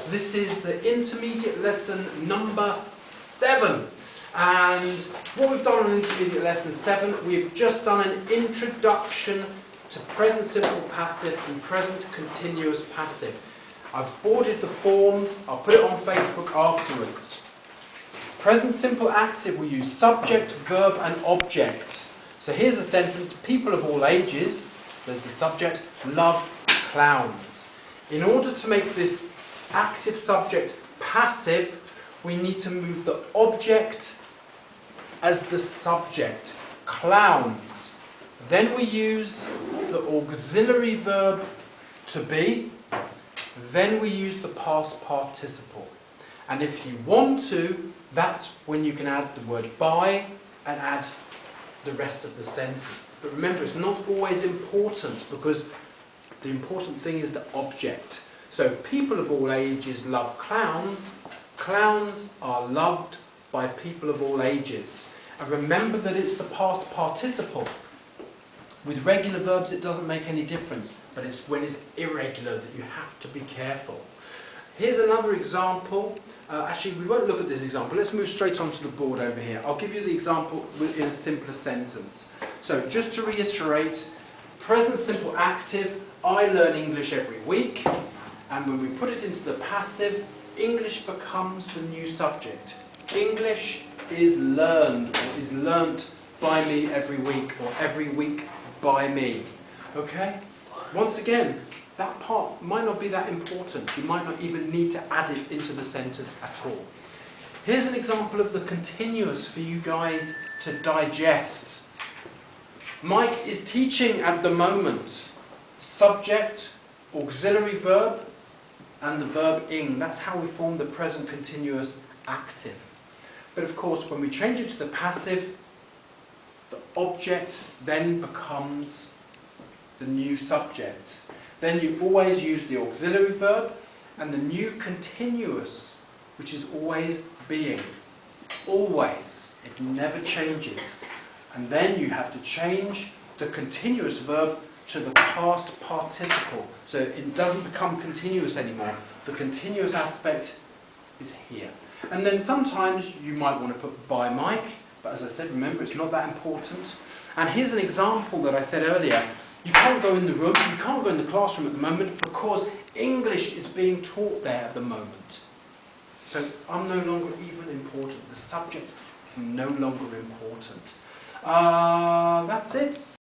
This is the intermediate lesson number 7. And what we've done on intermediate lesson 7, we've just done an introduction to present simple passive and present continuous passive. I've boarded the forms, I'll put it on Facebook afterwards. Present simple active, we use subject, verb and object. So here's a sentence: people of all ages, there's the subject, love clowns. In order to make this active subject passive, we need to move the object as the subject, clowns. Then we use the auxiliary verb to be. Then we use the past participle. And if you want to, that's when you can add the word by and add the rest of the sentence. But remember, it's not always important, because the important thing is the object. So people of all ages love clowns. Clowns are loved by people of all ages. And remember that it's the past participle. With regular verbs it doesn't make any difference, but it's when it's irregular that you have to be careful. Here's another example. Actually, we won't look at this example. Let's move straight onto the board over here. I'll give you the example in a simpler sentence. So just to reiterate, present simple active, I learn English every week. And when we put it into the passive, English becomes the new subject. English is learned, or is learnt by me every week, or every week by me. Okay? Once again, that part might not be that important. You might not even need to add it into the sentence at all. Here's an example of the continuous for you guys to digest. Mike is teaching at the moment. Subject, auxiliary verb, and the verb ing. That's how we form the present continuous active. But of course, when we change it to the passive, the object then becomes the new subject. Then you always use the auxiliary verb and the new continuous, which is always being. Always. It never changes. And then you have to change the continuous verb to the past participle. So it doesn't become continuous anymore. The continuous aspect is here. And then sometimes you might want to put by Mike, but as I said, remember, it's not that important. And here's an example that I said earlier. You can't go in the room, you can't go in the classroom at the moment, because English is being taught there at the moment. So I'm no longer even important. The subject is no longer important. That's it.